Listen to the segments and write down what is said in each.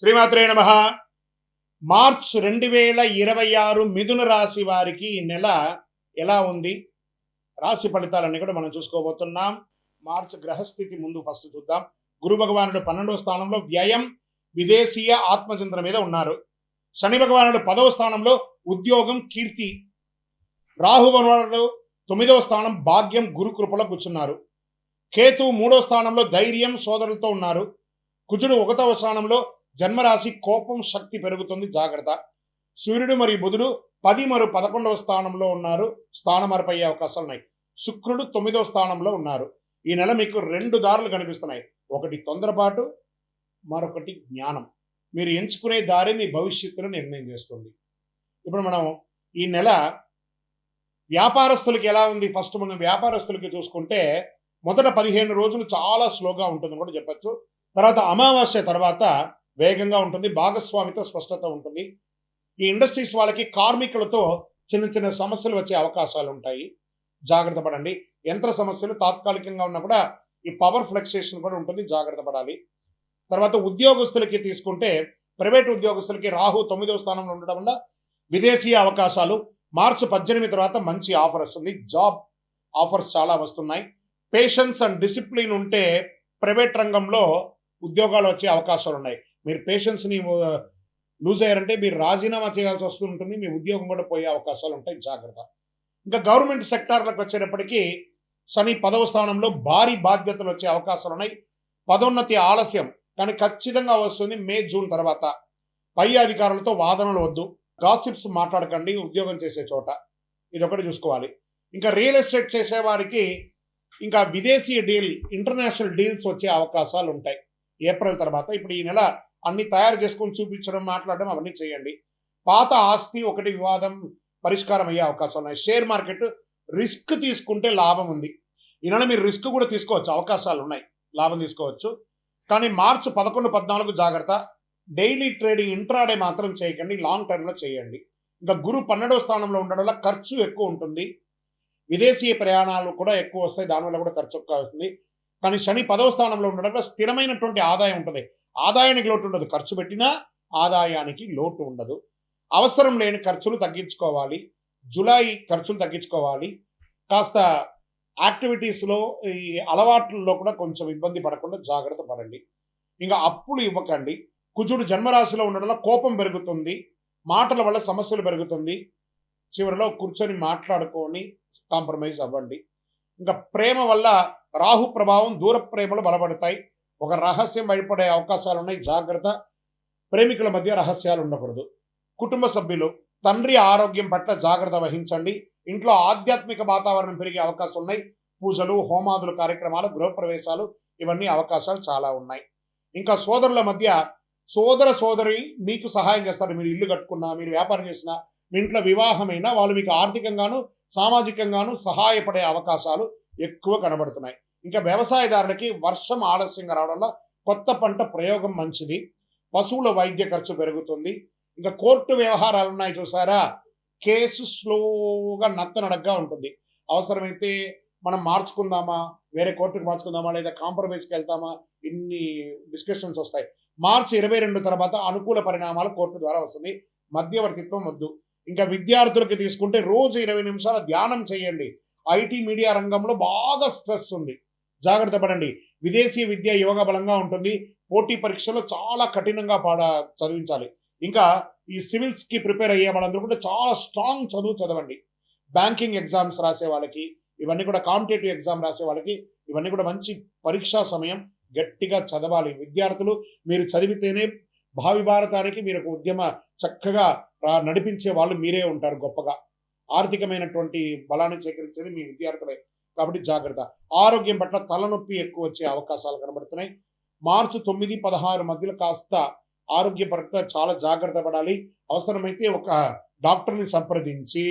శ్రీమాత్రే నమః. మార్చ్ 2026 మిథున రాశి వారికి ఈ నెల ఎలా ఉంది, రాశి ఫలితాలన్నీ కూడా మనం చూసుకోబోతున్నాం. మార్చ్ గ్రహస్థితి ముందు ఫస్ట్ చూద్దాం. గురు భగవానుడు 12వ స్థానంలో వ్యయం, విదేశీయ ఆత్మచింతన మీద ఉన్నారు. శని భగవానుడు 10వ స్థానంలో ఉద్యోగం, కీర్తి. రాహు భగవానుడు 9వ స్థానం భాగ్యం, గురు కృపలో కూర్చున్నారు. కేతు 3వ స్థానంలో ధైర్యం, సోదరులతో ఉన్నారు. కుజుడు 1వ స్థానంలో జన్మరాశి, కోపం, శక్తి పెరుగుతుంది, జాగ్రత్త. సూర్యుడు మరియు బుధుడు 10 మరియు 11వ స్థానంలో ఉన్నారు, స్థాన మార్పు అయ్యే అవకాశాలు ఉన్నాయి. శుక్రుడు 9వ స్థానంలో ఉన్నారు. ఈ నెల మీకు 2 దారులు కనిపిస్తున్నాయి. ఒకటి తొందరపాటు, మరొకటి జ్ఞానం. మీరు ఎంచుకునే దారి మీ భవిష్యత్తును నిర్ణయం చేస్తుంది. ఇప్పుడు మనం ఈ నెల వ్యాపారస్తులకి ఎలా ఉంది, ఫస్ట్ మనం వ్యాపారస్తులకి చూసుకుంటే మొదట 15 రోజులు చాలా స్లోగా ఉంటుందని కూడా చెప్పచ్చు. తర్వాత అమావాస్య తర్వాత వేగంగా ఉంటుంది, భాగస్వామితో స్పష్టత ఉంటుంది. ఈ ఇండస్ట్రీస్ వాళ్ళకి కార్మికులతో చిన్న చిన్న సమస్యలు వచ్చే అవకాశాలు ఉంటాయి, జాగ్రత్త పడండి. యంత్ర సమస్యలు తాత్కాలికంగా ఉన్నా కూడా ఈ పవర్ ఫ్లక్సేషన్ కూడా ఉంటుంది, జాగ్రత్త పడాలి. తర్వాత ఉద్యోగస్తులకి తీసుకుంటే ప్రైవేట్ ఉద్యోగస్తులకి రాహు 9వ స్థానంలో ఉండడం వల్ల విదేశీ అవకాశాలు. మార్చి 18 తర్వాత మంచి ఆఫర్ వస్తుంది, జాబ్ ఆఫర్స్ చాలా వస్తున్నాయి. పేషెన్స్ అండ్ డిసిప్లిన్ ఉంటే ప్రైవేట్ రంగంలో ఉద్యోగాలు వచ్చే అవకాశాలు ఉన్నాయి. మీరు పేషెన్స్ని లూజ్ అయ్యారంటే మీరు రాజీనామా చేయాల్సి వస్తుంటుంది, మీ ఉద్యోగం కూడా పోయే అవకాశాలు ఉంటాయి, జాగ్రత్త. ఇంకా గవర్నమెంట్ సెక్టార్లకు వచ్చేటప్పటికీ శని 10వ స్థానంలో భారీ బాధ్యతలు వచ్చే అవకాశాలు ఉన్నాయి. పదోన్నతి ఆలస్యం కానీ ఖచ్చితంగా వస్తుంది మే, జూన్ తర్వాత. పై అధికారులతో వాదనలు వద్దు, గాసిప్స్ మాట్లాడకండి ఉద్యోగం చేసే చోట, ఇది ఒకటి చూసుకోవాలి. ఇంకా రియల్ ఎస్టేట్ చేసేవారికి ఇంకా విదేశీ డీల్, ఇంటర్నేషనల్ డీల్స్ వచ్చే అవకాశాలు ఉంటాయి ఏప్రిల్ తర్వాత. ఇప్పుడు ఈ నెల అన్ని తయారు చేసుకొని చూపించడం, మాట్లాడడం అవన్నీ చేయండి. పాత ఆస్తి ఒకటి వివాదం పరిష్కారం అయ్యే అవకాశాలు ఉన్నాయి. షేర్ మార్కెట్ రిస్క్ తీసుకుంటే లాభం ఉంది. ఈ నెల మీరు రిస్క్ కూడా తీసుకోవచ్చు, అవకాశాలు ఉన్నాయి, లాభం తీసుకోవచ్చు. కానీ మార్చి 11, 14 జాగ్రత్త. డైలీ ట్రేడింగ్, ఇంట్రాడే మాత్రం చేయకండి, లాంగ్ టర్మ్లో చేయండి. ఇంకా గురు 12వ స్థానంలో ఉండడం వల్ల ఖర్చు ఎక్కువ ఉంటుంది, విదేశీ ప్రయాణాలు కూడా ఎక్కువ వస్తాయి, దానివల్ల కూడా ఖర్చు ఎక్కువ అవుతుంది. కానీ శని 10వ స్థానంలో ఉండడం వల్ల స్థిరమైనటువంటి ఆదాయం ఉంటుంది, ఆదాయానికి లోటు ఉండదు, ఖర్చు పెట్టినా ఆదాయానికి లోటు ఉండదు. అవసరం లేని ఖర్చులు తగ్గించుకోవాలి, జూలై ఖర్చులు తగ్గించుకోవాలి. కాస్త యాక్టివిటీస్లో, ఈ అలవాట్లలో కూడా కొంచెం ఇబ్బంది పడకుండా జాగ్రత్త పడండి. ఇంకా అప్పులు ఇవ్వకండి. కుజుడు జన్మరాశిలో ఉండడం వల్ల కోపం పెరుగుతుంది, మాటల వల్ల సమస్యలు పెరుగుతుంది. చివరిలో కూర్చొని మాట్లాడుకొని కాంప్రమైజ్ అవ్వండి. ఇంకా ప్రేమ వల్ల రాహు ప్రభావం, దూర ప్రేమలు బలపడతాయి. ఒక రహస్యం బయటపడే అవకాశాలు ఉన్నాయి, జాగ్రత్త. ప్రేమికుల మధ్య రహస్యాలు ఉండకూడదు. కుటుంబ సభ్యులు, తండ్రి ఆరోగ్యం పట్ల జాగ్రత్త వహించండి. ఇంట్లో ఆధ్యాత్మిక వాతావరణం పెరిగే అవకాశం ఉన్నాయి. పూజలు, హోమాదులు, కార్యక్రమాలు, గృహప్రవేశాలు, ఇవన్నీ అవకాశాలు చాలా ఉన్నాయి. ఇంకా సోదరుల మధ్య, సోదరి మీకు సహాయం చేస్తారు. మీరు ఇల్లు కట్టుకున్నా, మీరు వ్యాపారం చేసినా, మీ ఇంట్లో వివాహమైనా వాళ్ళు మీకు ఆర్థికంగాను సామాజికంగాను సహాయపడే అవకాశాలు ఎక్కువ కనబడుతున్నాయి. ఇంకా వ్యవసాయదారులకి వర్షం ఆలస్యంగా రావడం వల్ల కొత్త పంట ప్రయోగం మంచిది. పశువుల వైద్య ఖర్చు పెరుగుతుంది. ఇంకా కోర్టు వ్యవహారాలు ఉన్నాయి చూసారా, కేసు స్లోగా నత్తనడగ్గా ఉంటుంది. అవసరమైతే మనం మార్చుకుందామా, వేరే కోర్టుకు మార్చుకుందామా, లేదా కాంప్రమైజ్కి వెళ్తామా, ఇన్ని డిస్కషన్స్ వస్తాయి. మార్చి 22 తర్వాత అనుకూల పరిణామాలు కోర్టు ద్వారా వస్తుంది, మధ్యవర్తిత్వం వద్దు. ఇంకా విద్యార్థులకు తీసుకుంటే రోజు 20 నిమిషాల ధ్యానం చేయండి. ఐటీ మీడియా రంగంలో బాగా స్ట్రెస్ ఉంది, జాగ్రత్త పడండి. విదేశీ విద్య యోగ బలంగా ఉంటుంది. పోటీ పరీక్షలో చాలా కఠినంగా చదివించాలి. ఇంకా ఈ సివిల్స్కి ప్రిపేర్ అయ్యే వాళ్ళందరూ కూడా చాలా స్ట్రాంగ్ చదువు చదవండి. బ్యాంకింగ్ ఎగ్జామ్స్ రాసే వాళ్ళకి, ఇవన్నీ కూడా కాంపిటేటివ్ ఎగ్జామ్ రాసే వాళ్ళకి ఇవన్నీ కూడా మంచి పరీక్షా సమయం, గట్టిగా చదవాలి. విద్యార్థులు మీరు చదివితేనే భావి భారతానికి మీరు ఒక ఉద్యమ చక్కగా నడిపించే వాళ్ళు మీరే ఉంటారు గొప్పగా. ఆర్థికమైనటువంటి బలాన్ని సేకరించేది మీ విద్యార్థులే, కాబట్టి జాగ్రత్త. ఆరోగ్యం పట్ల తలనొప్పి ఎక్కువ వచ్చే అవకాశాలు కనబడుతున్నాయి. మార్చి 9, 16 మధ్యలో కాస్త ఆరోగ్య పట్ల చాలా జాగ్రత్త పడాలి. అవసరమైతే ఒక డాక్టర్ని సంప్రదించి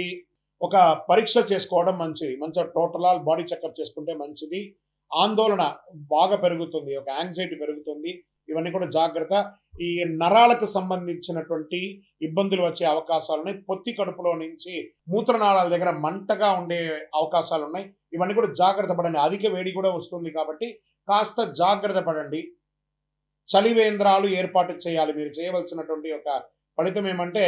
ఒక పరీక్ష చేసుకోవడం మంచిది. మంచిగా టోటల్ బాడీ చెకప్ చేసుకుంటే మంచిది. ఆందోళన బాగా పెరుగుతుంది, ఒక యాంగ్జైటీ పెరుగుతుంది, ఇవన్నీ కూడా జాగ్రత్త. ఈ నరాలకు సంబంధించినటువంటి ఇబ్బందులు వచ్చే అవకాశాలు ఉన్నాయి. పొత్తి కడుపులో నుంచి మూత్రనాళాల దగ్గర మంటగా ఉండే అవకాశాలు ఉన్నాయి, ఇవన్నీ కూడా జాగ్రత్త పడండి. అధిక వేడి కూడా వస్తుంది కాబట్టి కాస్త జాగ్రత్త పడండి. చలివేంద్రాలు ఏర్పాటు చేయాలి. మీరు చేయవలసినటువంటి ఒక ఫలితం ఏమంటే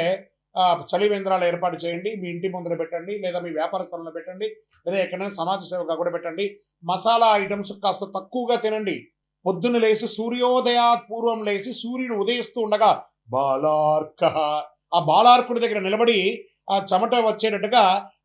చలివేంద్రాలు ఏర్పాటు చేయండి. మీ ఇంటి ముందర పెట్టండి, లేదా మీ వ్యాపార స్థలంలో పెట్టండి, లేదా ఎక్కడైనా సమాజ సేవగా కూడా పెట్టండి. మసాలా ఐటమ్స్ కాస్త తక్కువగా తినండి. పొద్దున్న లేచి సూర్యోదయాత్ పూర్వం లేచి సూర్యుడు ఉదయిస్తూ ఉండగా బాలార్క, ఆ బాలార్కుడి దగ్గర నిలబడి ఆ చెమట వచ్చేటట్టుగా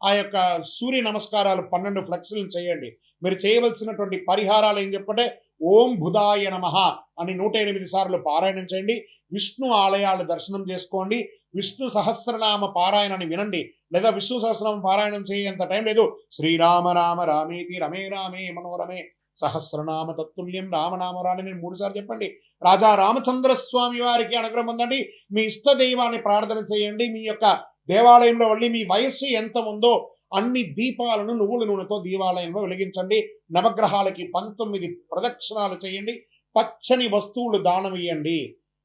ఆ యొక్క సూర్య నమస్కారాలు 12 ఫ్లెక్స్లను చేయండి. మీరు చేయవలసినటువంటి పరిహారాలు ఏం చెప్పంటే ఓం బుధాయ నమః అని 108 సార్లు పారాయణం చేయండి. విష్ణు ఆలయాలు దర్శనం చేసుకోండి. విష్ణు సహస్రనామ పారాయణాన్ని వినండి, లేదా విష్ణు సహస్రనామ పారాయణం చేయేంత టైం లేదు. శ్రీరామ రామ రామేతి రమే రామే మనోరమే సహస్రనామ తత్తుల్యం రామనామరాని నేను 3 సార్లు చెప్పండి. రాజా రామచంద్రస్వామి వారికి అనుగ్రహం పొందండి. మీ ఇష్ట దైవాన్ని ప్రార్థన చేయండి. మీ యొక్క దేవాలయంలో వెళ్ళి మీ వయస్సు ఎంత ఉందో అన్ని దీపాలను నువ్వుల నూనెతో దేవాలయంలో వెలిగించండి. నవగ్రహాలకి 19 ప్రదక్షిణాలు చేయండి. పచ్చని వస్తువులు దానం ఇవ్వండి.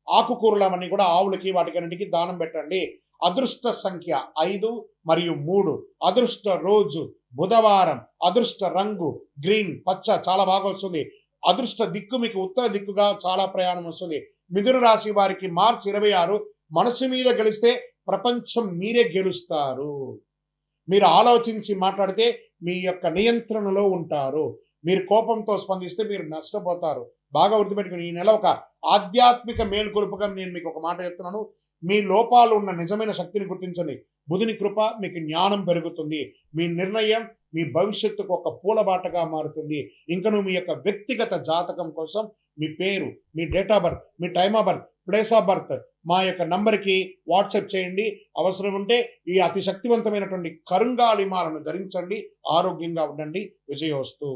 ఆకుకూరలు అవన్నీ కూడా ఆవులకి వాటికన్నిటికీ దానం పెట్టండి. అదృష్ట సంఖ్య 5 మరియు 3. అదృష్ట రోజు బుధవారం. అదృష్ట రంగు గ్రీన్, పచ్చ, చాలా బాగా వస్తుంది. అదృష్ట దిక్కు మీకు ఉత్తర దిక్కుగా చాలా ప్రయాణం వస్తుంది. మిథున రాశి వారికి మార్చి 26 మనసు మీద గెలిస్తే ప్రపంచం మీరే గెలుస్తారు. మీరు ఆలోచించి మాట్లాడితే మీ యొక్క నియంత్రణలో ఉంటారు. మీరు కోపంతో స్పందిస్తే మీరు నష్టపోతారు. బాగా గుర్తుపెట్టుకుని ఈ నెల ఒక ఆధ్యాత్మిక మేల్కొలుపుగా నేను మీకు ఒక మాట చెప్తున్నాను. మీ లోపాలు ఉన్న నిజమైన శక్తిని గుర్తించండి. బుధుని కృప మీకు జ్ఞానం పెరుగుతుంది. మీ నిర్ణయం మీ భవిష్యత్తుకు ఒక పూలబాటగా మారుతుంది. ఇంకను మీ యొక్క వ్యక్తిగత జాతకం కోసం మీ పేరు, మీ డేట్ ఆఫ్ బర్త్, మీ time of birth, place of birth మా యొక్క నంబర్కి వాట్సాప్ చేయండి. అవసరం ఉంటే ఈ అతి శక్తివంతమైనటువంటి కరుంగాలిమాలను ధరించండి. ఆరోగ్యంగా ఉండండి. విజయోస్తు.